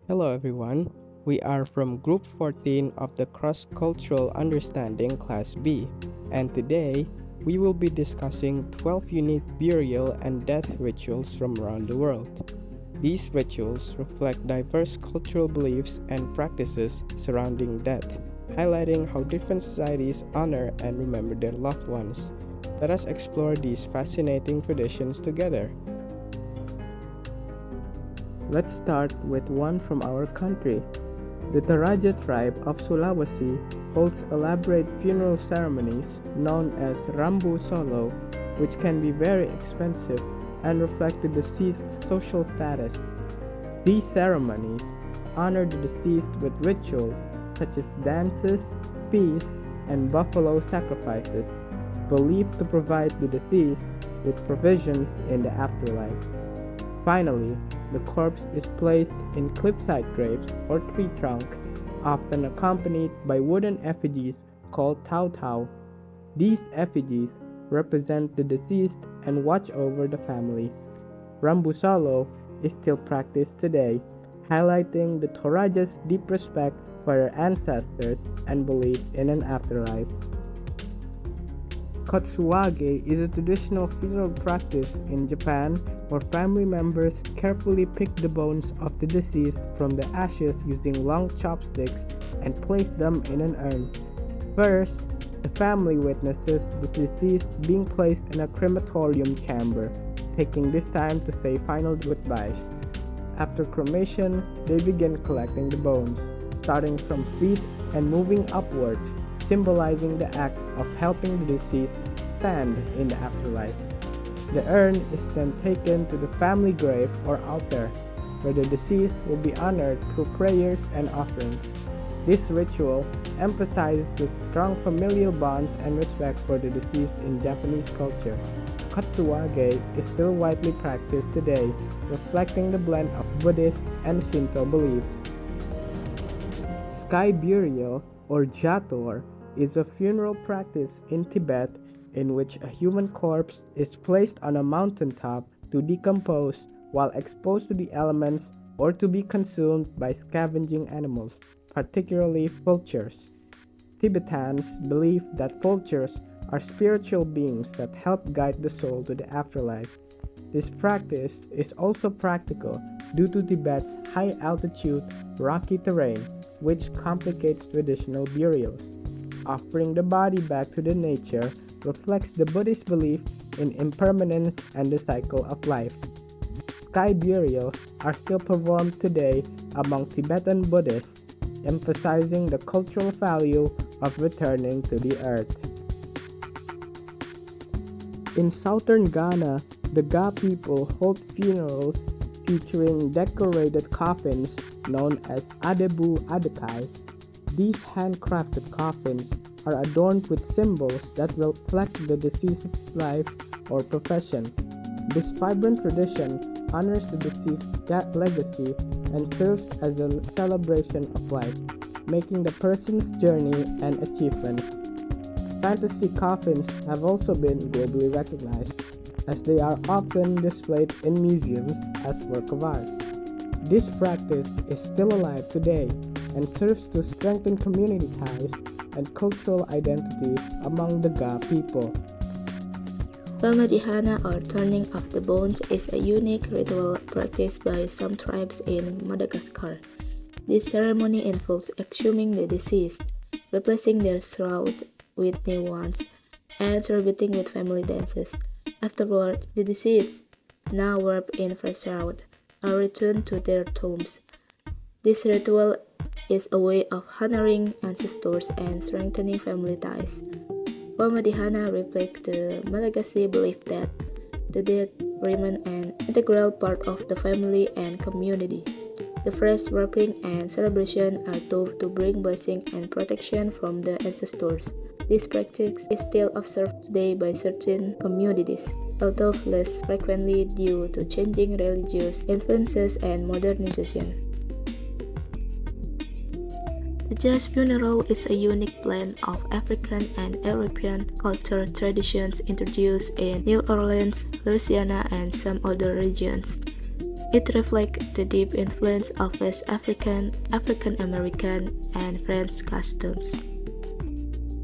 Hello everyone. We are from Group 14 of the Cross Cultural Understanding Class B, and today we will be discussing 12 unique burial and death rituals from around the world. These rituals reflect diverse cultural beliefs and practices surrounding death, highlighting how different societies honor and remember their loved ones. Let us explore these fascinating traditions together. Let's start with one from our country. The Toraja tribe of Sulawesi holds elaborate funeral ceremonies known as Rambu Solo, which can be very expensive and reflect the deceased's social status. These ceremonies honor the deceased with rituals such as dances, feasts, and buffalo sacrifices, believed to provide the deceased with provisions in the afterlife. Finally, the corpse is placed in cliffside graves or tree trunk, often accompanied by wooden effigies called tau. These effigies represent the deceased and watch over the family. Rambusalo is still practiced today, highlighting the Toraja's deep respect for their ancestors and belief in an afterlife. Kotsuage is a traditional funeral practice in Japan where family members carefully pick the bones of the deceased from the ashes using long chopsticks and place them in an urn. First, the family witnesses the deceased being placed in a crematorium chamber, taking this time to say final goodbyes. After cremation, they begin collecting the bones, starting from feet and moving upwards, symbolizing the act of helping the deceased stand in the afterlife. The urn is then taken to the family grave or altar, where the deceased will be honored through prayers and offerings. This ritual emphasizes the strong familial bonds and respect for the deceased in Japanese culture. Katsuage is still widely practiced today, reflecting the blend of Buddhist and Shinto beliefs. Sky burial, or jator, is a funeral practice in Tibet in which a human corpse is placed on a mountaintop to decompose while exposed to the elements or to be consumed by scavenging animals, particularly vultures. Tibetans believe that vultures are spiritual beings that help guide the soul to the afterlife. This practice is also practical due to Tibet's high altitude, rocky terrain, which complicates traditional burials. Offering the body back to the nature reflects the Buddhist belief in impermanence and the cycle of life. Sky burials are still performed today among Tibetan Buddhists, emphasizing the cultural value of returning to the earth. In southern Ghana, the Ga people hold funerals featuring decorated coffins known as Adebu Adekai. These handcrafted coffins are adorned with symbols that reflect the deceased's life or profession. This vibrant tradition honors the deceased's legacy and serves as a celebration of life, making the person's journey an achievement. Fantasy coffins have also been globally recognized, as they are often displayed in museums as work of art. This practice is still alive today and serves to strengthen community ties and cultural identity among the Ga people. Pamadihana, or turning of the bones, is a unique ritual practiced by some tribes in Madagascar. This ceremony involves exhuming the deceased, replacing their shroud with new ones, and celebrating with family dances. Afterward, the deceased, now wrapped in fresh shroud, are returned to their tombs. This ritual is a way of honoring ancestors and strengthening family ties. Pamadihana reflects the Malagasy belief that the dead remain an integral part of the family and community. The fresh wrapping and celebration are thought to bring blessing and protection from the ancestors. This practice is still observed today by certain communities, although less frequently due to changing religious influences and modernization. The jazz funeral is a unique blend of African and European cultural traditions introduced in New Orleans, Louisiana, and some other regions. It reflects the deep influence of West African, African American, and French customs.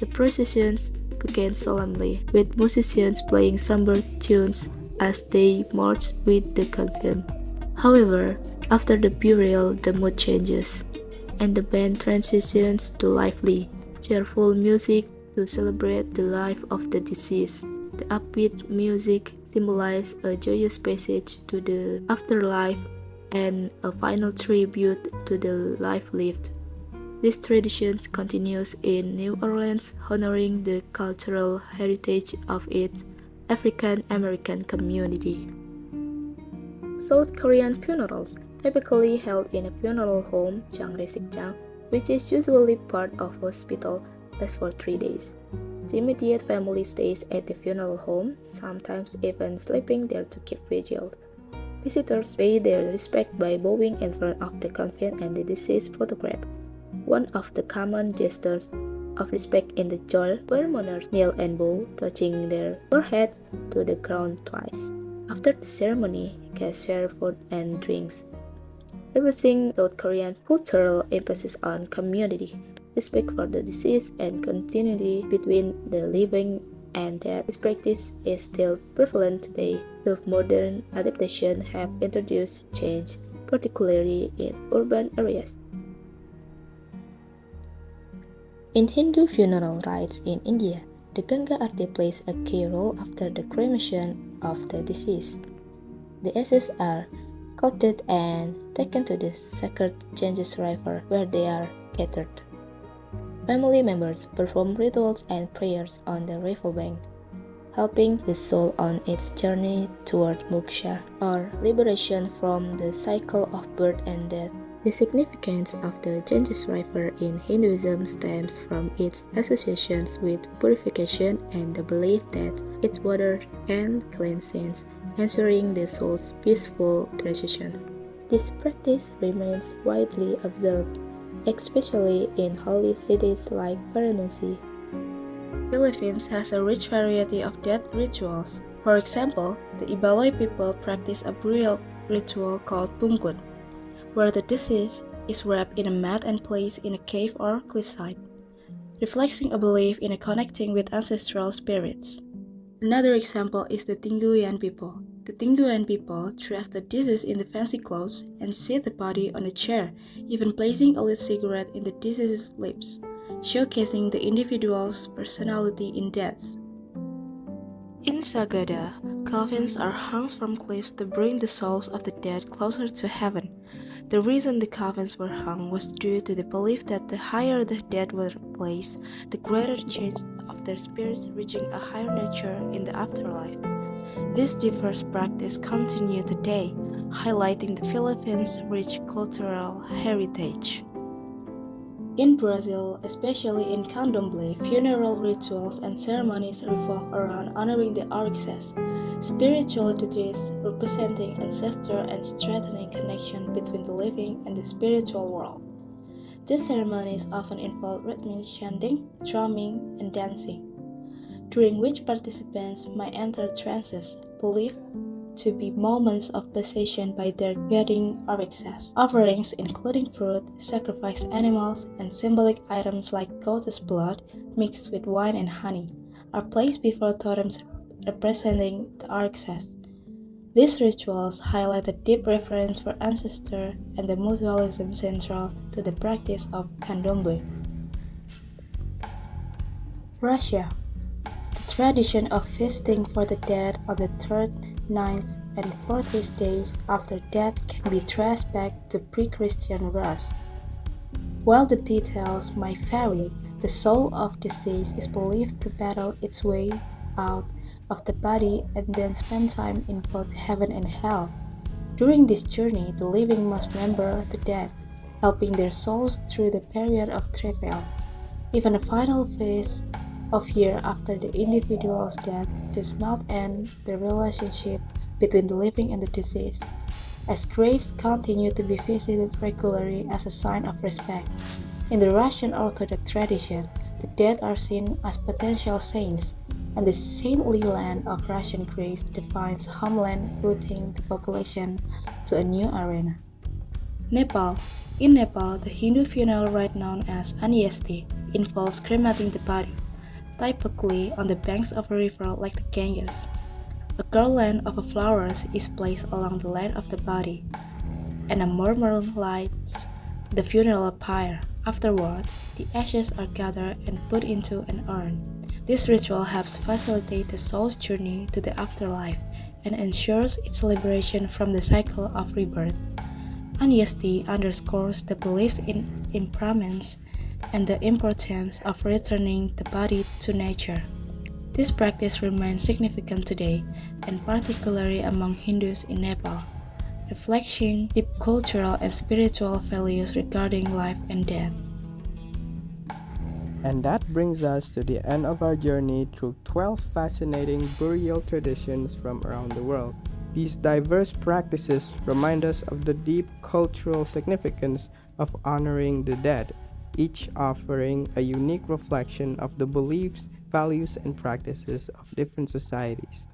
The processions began solemnly, with musicians playing somber tunes as they marched with the convent. However, after the burial, the mood changes, and the band transitions to lively, cheerful music to celebrate the life of the deceased. The upbeat music symbolizes a joyous passage to the afterlife and a final tribute to the life lived. This tradition continues in New Orleans, honoring the cultural heritage of its African American community. South Korean funerals, typically held in a funeral home, Jangresikjang, which is usually part of hospital, last for 3 days. The immediate family stays at the funeral home, sometimes even sleeping there to keep vigil. Visitors pay their respect by bowing in front of the coffin and the deceased photograph, one of the common gestures of respect in the Jol, where mourners kneel and bow, touching their forehead to the ground twice. After the ceremony, guests share food and drinks, reflecting South Korea's cultural emphasis on community, respect for the deceased, and continuity between the living and dead. This practice is still prevalent today, though modern adaptations have introduced change, particularly in urban areas. In Hindu funeral rites in India, the Ganga Aarti plays a key role after the cremation of the deceased. The ashes are collected and taken to the sacred Ganges River where they are scattered. Family members perform rituals and prayers on the riverbank, helping the soul on its journey toward moksha, or liberation from the cycle of birth and death. The significance of the Ganges River in Hinduism stems from its associations with purification and the belief that its water can cleanse sins, ensuring the soul's peaceful transition. This practice remains widely observed, especially in holy cities like Varanasi. Philippines has a rich variety of death rituals. For example, the Ibaloy people practice a burial ritual called bungkut, where the deceased is wrapped in a mat and placed in a cave or cliffside, reflecting a belief in a connecting with ancestral spirits. Another example is the Tingguyan people. The Tingguyan people dress the deceased in the fancy clothes and sit the body on a chair, even placing a lit cigarette in the deceased's lips, showcasing the individual's personality in death. In Sagada, coffins are hung from cliffs to bring the souls of the dead closer to heaven. The reason the coffins were hung was due to the belief that the higher the dead were placed, the greater the chance of their spirits reaching a higher nature in the afterlife. This diverse practice continues today, highlighting the Philippines' rich cultural heritage. In Brazil, especially in Candomblé, funeral rituals and ceremonies revolve around honoring the Orixás, spiritual entities representing ancestors and strengthening connection between the living and the spiritual world. These ceremonies often involve rhythmic chanting, drumming, and dancing, during which participants might enter trances, believed to be moments of possession by their guiding Orixás. Offerings including fruit, sacrificed animals, and symbolic items like goat's blood mixed with wine and honey are placed before totems representing the Orixás. These rituals highlight a deep reverence for ancestors and the mutualism central to the practice of candomblé. Russia. The tradition of feasting for the dead on the 3rd, 9th, and 40th days after death can be traced back to pre-Christian Rus. While the details might vary, the soul of deceased is believed to battle its way out of the body and then spend time in both heaven and hell. During this journey, the living must remember the dead, helping their souls through the period of travail. Even a final phase of year after the individual's death does not end the relationship between the living and the deceased, as graves continue to be visited regularly as a sign of respect. In the Russian Orthodox tradition, the dead are seen as potential saints, and the saintly land of Russian grace defines homeland, rooting the population to a new arena. Nepal. In Nepal, the Hindu funeral rite known as Andyeshti involves cremating the body, typically on the banks of a river like the Ganges. A garland of flowers is placed along the length of the body, and a murmur lights the funeral pyre. Afterward, the ashes are gathered and put into an urn. This ritual helps facilitate the soul's journey to the afterlife and ensures its liberation from the cycle of rebirth. Andyeshti underscores the beliefs in impermanence and the importance of returning the body to nature. This practice remains significant today, and particularly among Hindus in Nepal, reflecting deep cultural and spiritual values regarding life and death. And that brings us to the end of our journey through 12 fascinating burial traditions from around the world. These diverse practices remind us of the deep cultural significance of honoring the dead, each offering a unique reflection of the beliefs, values, and practices of different societies.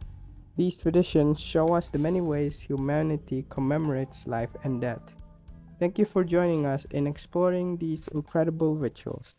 These traditions show us the many ways humanity commemorates life and death. Thank you for joining us in exploring these incredible rituals.